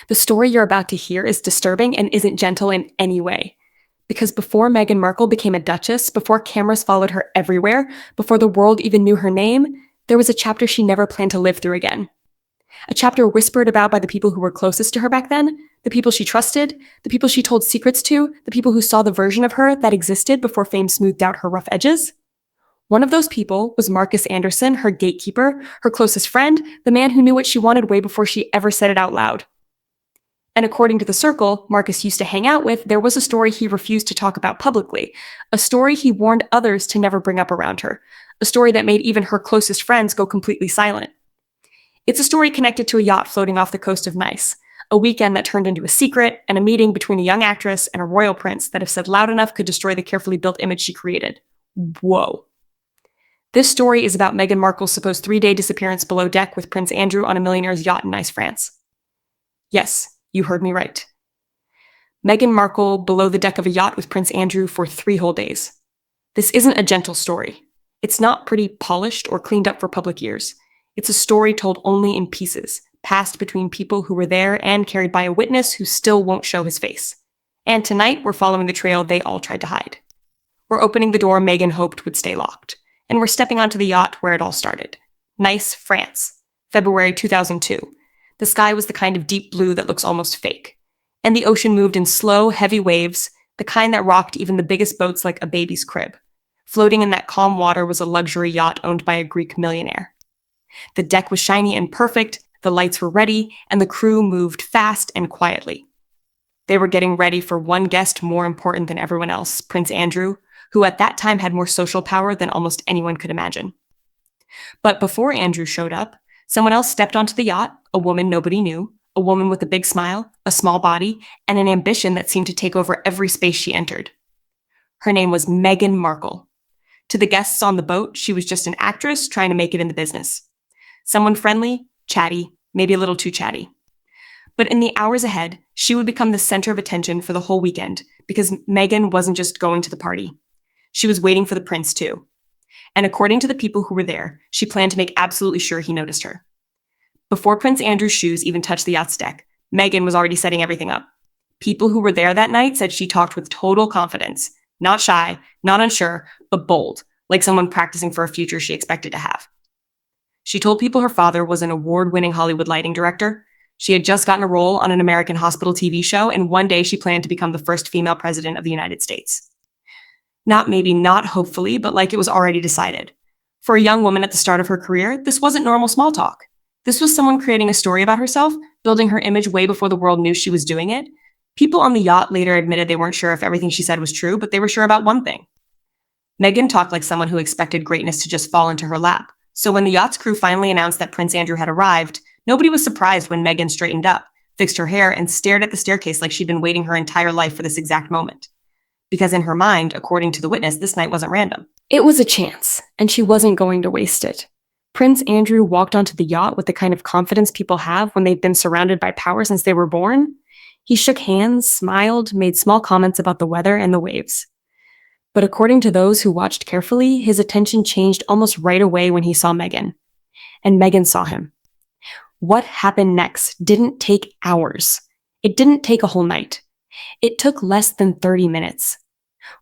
The story you're about to hear is disturbing and isn't gentle in any way. Because before Meghan Markle became a duchess, before cameras followed her everywhere, before the world even knew her name, there was a chapter she never planned to live through again. A chapter whispered about by the people who were closest to her back then, the people she trusted, the people she told secrets to, the people who saw the version of her that existed before fame smoothed out her rough edges. One of those people was Marcus Anderson, her gatekeeper, her closest friend, the man who knew what she wanted way before she ever said it out loud. And according to the circle Marcus used to hang out with, there was a story he refused to talk about publicly, a story he warned others to never bring up around her, a story that made even her closest friends go completely silent. It's a story connected to a yacht floating off the coast of Nice, a weekend that turned into a secret, and a meeting between a young actress and a royal prince that, if said loud enough, could destroy the carefully built image she created. Whoa. This story is about Meghan Markle's supposed 3-day disappearance below deck with Prince Andrew on a millionaire's yacht in Nice, France. Yes, you heard me right. Meghan Markle below the deck of a yacht with Prince Andrew for 3 whole days. This isn't a gentle story. It's not pretty polished or cleaned up for public ears. It's a story told only in pieces, passed between people who were there and carried by a witness who still won't show his face. And tonight, we're following the trail they all tried to hide. We're opening the door Meghan hoped would stay locked. And we're stepping onto the yacht where it all started. Nice, France, February 2002. The sky was the kind of deep blue that looks almost fake. And the ocean moved in slow, heavy waves, the kind that rocked even the biggest boats like a baby's crib. Floating in that calm water was a luxury yacht owned by a Greek millionaire. The deck was shiny and perfect, the lights were ready, and the crew moved fast and quietly. They were getting ready for one guest more important than everyone else, Prince Andrew, who at that time had more social power than almost anyone could imagine. But before Andrew showed up, someone else stepped onto the yacht, a woman nobody knew, a woman with a big smile, a small body, and an ambition that seemed to take over every space she entered. Her name was Meghan Markle. To the guests on the boat, she was just an actress trying to make it in the business. Someone friendly, chatty, maybe a little too chatty. But in the hours ahead, she would become the center of attention for the whole weekend, because Meghan wasn't just going to the party. She was waiting for the prince, too. And according to the people who were there, she planned to make absolutely sure he noticed her. Before Prince Andrew's shoes even touched the yacht's deck, Meghan was already setting everything up. People who were there that night said she talked with total confidence, not shy, not unsure, but bold, like someone practicing for a future she expected to have. She told people her father was an award-winning Hollywood lighting director. She had just gotten a role on an American hospital TV show, and one day she planned to become the first female president of the United States. Not hopefully, but like it was already decided. For a young woman at the start of her career, this wasn't normal small talk. This was someone creating a story about herself, building her image way before the world knew she was doing it. People on the yacht later admitted they weren't sure if everything she said was true, but they were sure about one thing. Meghan talked like someone who expected greatness to just fall into her lap. So when the yacht's crew finally announced that Prince Andrew had arrived, nobody was surprised when Meghan straightened up, fixed her hair, and stared at the staircase like she'd been waiting her entire life for this exact moment. Because in her mind, according to the witness, this night wasn't random. It was a chance, and she wasn't going to waste it. Prince Andrew walked onto the yacht with the kind of confidence people have when they've been surrounded by power since they were born. He shook hands, smiled, made small comments about the weather and the waves. But according to those who watched carefully, his attention changed almost right away when he saw Meghan. And Meghan saw him. What happened next didn't take hours. It didn't take a whole night. It took less than 30 minutes.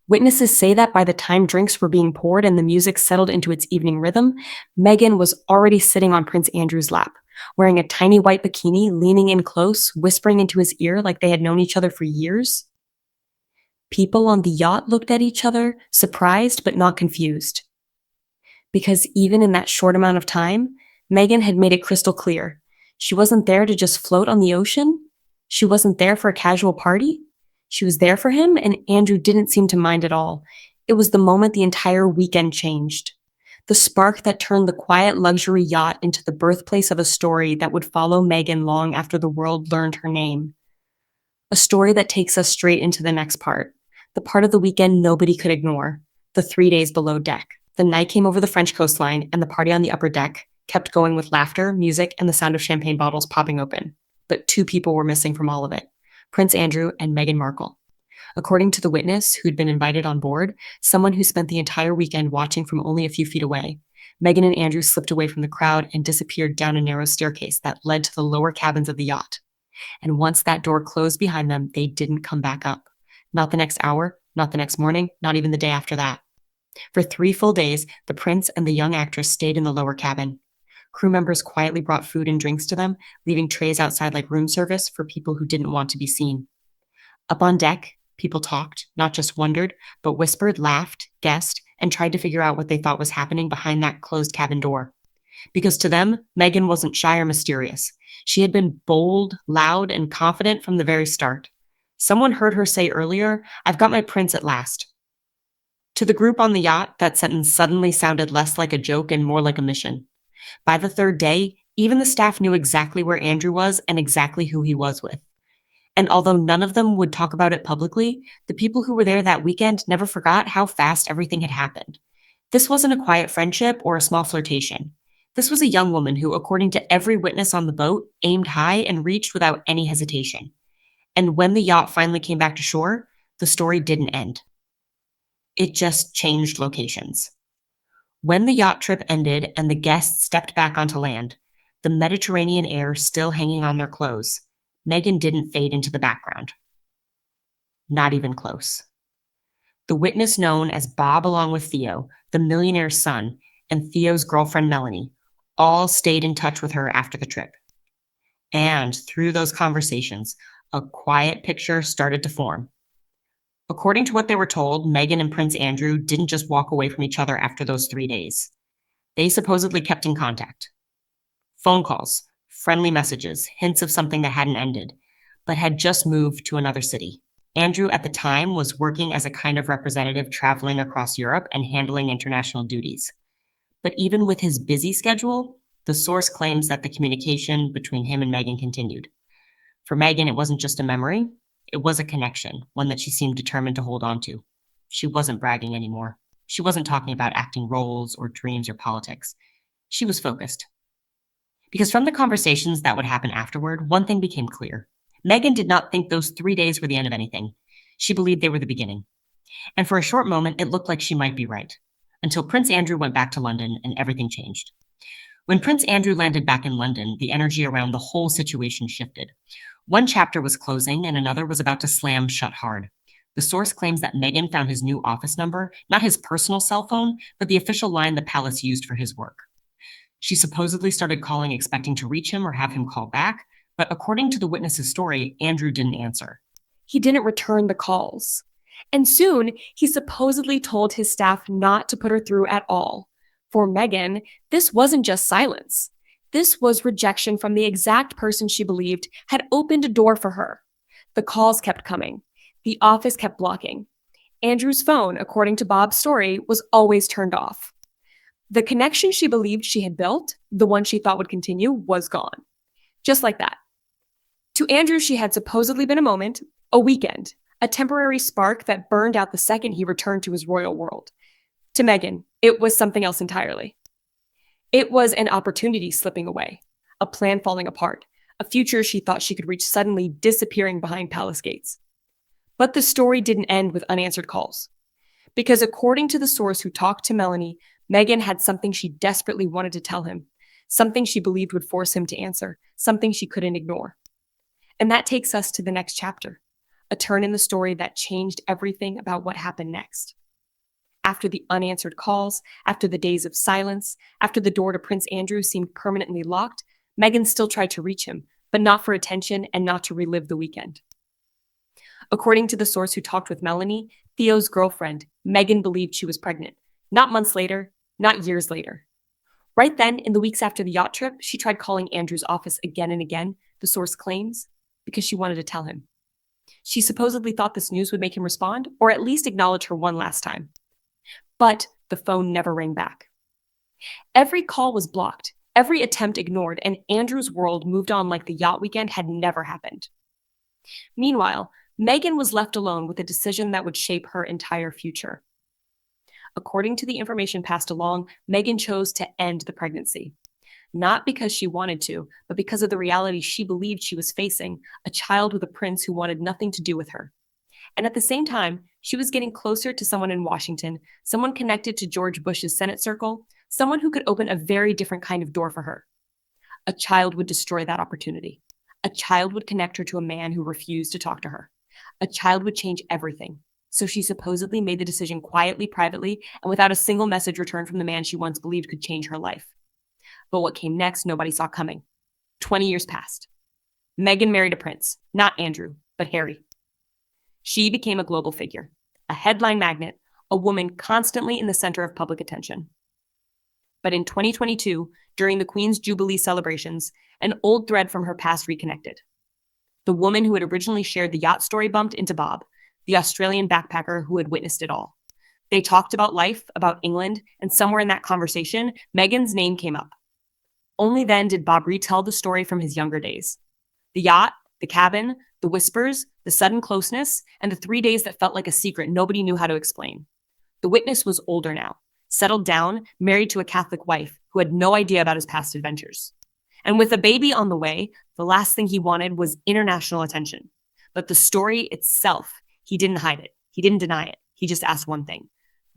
Witnesses say that by the time drinks were being poured and the music settled into its evening rhythm, Meghan was already sitting on Prince Andrew's lap, wearing a tiny white bikini, leaning in close, whispering into his ear like they had known each other for years. People on the yacht looked at each other, surprised but not confused. Because even in that short amount of time, Meghan had made it crystal clear. She wasn't there to just float on the ocean. She wasn't there for a casual party. She was there for him, and Andrew didn't seem to mind at all. It was the moment the entire weekend changed. The spark that turned the quiet luxury yacht into the birthplace of a story that would follow Meghan long after the world learned her name. A story that takes us straight into the next part. The part of the weekend nobody could ignore. The 3 days below deck. The night came over the French coastline, and the party on the upper deck kept going with laughter, music, and the sound of champagne bottles popping open. But 2 people were missing from all of it. Prince Andrew and Meghan Markle. According to the witness who'd been invited on board, someone who spent the entire weekend watching from only a few feet away, Meghan and Andrew slipped away from the crowd and disappeared down a narrow staircase that led to the lower cabins of the yacht. And once that door closed behind them, they didn't come back up. Not the next hour, not the next morning, not even the day after that. For 3 full days, the prince and the young actress stayed in the lower cabin. Crew members quietly brought food and drinks to them, leaving trays outside like room service for people who didn't want to be seen. Up on deck, people talked, not just wondered, but whispered, laughed, guessed, and tried to figure out what they thought was happening behind that closed cabin door. Because to them, Meghan wasn't shy or mysterious. She had been bold, loud, and confident from the very start. Someone heard her say earlier, "I've got my prince at last." To the group on the yacht, that sentence suddenly sounded less like a joke and more like a mission. By the 3rd day, even the staff knew exactly where Andrew was and exactly who he was with. And although none of them would talk about it publicly, the people who were there that weekend never forgot how fast everything had happened. This wasn't a quiet friendship or a small flirtation. This was a young woman who, according to every witness on the boat, aimed high and reached without any hesitation. And when the yacht finally came back to shore, the story didn't end. It just changed locations. When the yacht trip ended and the guests stepped back onto land, the Mediterranean air still hanging on their clothes, Meghan didn't fade into the background. Not even close. The witness known as Bob, along with Theo, the millionaire's son, and Theo's girlfriend Melanie, all stayed in touch with her after the trip. And through those conversations, a quiet picture started to form. According to what they were told, Meghan and Prince Andrew didn't just walk away from each other after those 3 days. They supposedly kept in contact. Phone calls, friendly messages, hints of something that hadn't ended, but had just moved to another city. Andrew at the time was working as a kind of representative traveling across Europe and handling international duties. But even with his busy schedule, the source claims that the communication between him and Meghan continued. For Meghan, it wasn't just a memory, it was a connection, one that she seemed determined to hold on to. She wasn't bragging anymore. She wasn't talking about acting roles or dreams or politics. She was focused. Because from the conversations that would happen afterward, one thing became clear. Meghan did not think those 3 days were the end of anything. She believed they were the beginning. And for a short moment, it looked like she might be right. Until Prince Andrew went back to London and everything changed. When Prince Andrew landed back in London, the energy around the whole situation shifted. One chapter was closing and another was about to slam shut hard. The source claims that Meghan found his new office number, not his personal cell phone, but the official line the palace used for his work. She supposedly started calling expecting to reach him or have him call back, but according to the witness's story, Andrew didn't answer. He didn't return the calls. And soon, he supposedly told his staff not to put her through at all. For Meghan, this wasn't just silence. This was rejection from the exact person she believed had opened a door for her. The calls kept coming. The office kept blocking. Andrew's phone, according to Bob's story, was always turned off. The connection she believed she had built, the one she thought would continue, was gone. Just like that. To Andrew, she had supposedly been a moment, a weekend, a temporary spark that burned out the second he returned to his royal world. To Meghan, it was something else entirely. It was an opportunity slipping away, a plan falling apart, a future she thought she could reach suddenly disappearing behind palace gates. But the story didn't end with unanswered calls. Because according to the source who talked to Melanie, Meghan had something she desperately wanted to tell him, something she believed would force him to answer, something she couldn't ignore. And that takes us to the next chapter, a turn in the story that changed everything about what happened next. After the unanswered calls, after the days of silence, after the door to Prince Andrew seemed permanently locked, Meghan still tried to reach him, but not for attention and not to relive the weekend. According to the source who talked with Melanie, Theo's girlfriend, Meghan believed she was pregnant, not months later, not years later. Right then, in the weeks after the yacht trip, she tried calling Andrew's office again and again, the source claims, because she wanted to tell him. She supposedly thought this news would make him respond, or at least acknowledge her one last time. But the phone never rang back. Every call was blocked, every attempt ignored, and Andrew's world moved on like the yacht weekend had never happened. Meanwhile, Meghan was left alone with a decision that would shape her entire future. According to the information passed along, Meghan chose to end the pregnancy. Not because she wanted to, but because of the reality she believed she was facing, a child with a prince who wanted nothing to do with her. And at the same time, she was getting closer to someone in Washington, someone connected to George Bush's Senate circle, someone who could open a very different kind of door for her. A child would destroy that opportunity. A child would connect her to a man who refused to talk to her. A child would change everything. So she supposedly made the decision quietly, privately, and without a single message returned from the man she once believed could change her life. But what came next, nobody saw coming. 20 years passed. Meghan married a prince, not Andrew, but Harry. She became a global figure, a headline magnet, a woman constantly in the center of public attention. But in 2022, during the Queen's Jubilee celebrations, an old thread from her past reconnected. The woman who had originally shared the yacht story bumped into Bob, the Australian backpacker who had witnessed it all. They talked about life, about England, and somewhere in that conversation, Meghan's name came up. Only then did Bob retell the story from his younger days. The yacht, the cabin, the whispers, the sudden closeness, and the 3 days that felt like a secret nobody knew how to explain. The witness was older now, settled down, married to a Catholic wife who had no idea about his past adventures. And with a baby on the way, the last thing he wanted was international attention. But the story itself, he didn't hide it. He didn't deny it. He just asked one thing: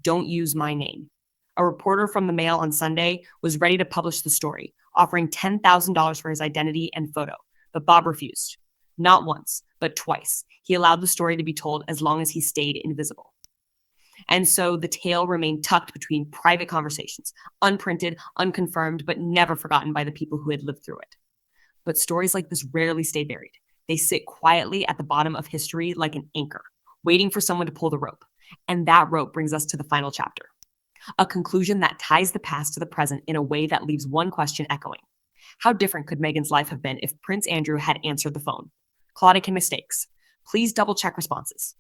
don't use my name. A reporter from the Mail on Sunday was ready to publish the story, offering $10,000 for his identity and photo. But Bob refused. Not once, but twice. He allowed the story to be told as long as he stayed invisible. And so the tale remained tucked between private conversations, unprinted, unconfirmed, but never forgotten by the people who had lived through it. But stories like this rarely stay buried. They sit quietly at the bottom of history like an anchor, waiting for someone to pull the rope. And that rope brings us to the final chapter, a conclusion that ties the past to the present in a way that leaves one question echoing. How different could Meghan's life have been if Prince Andrew had answered the phone? Claudic and mistakes. Please double check responses.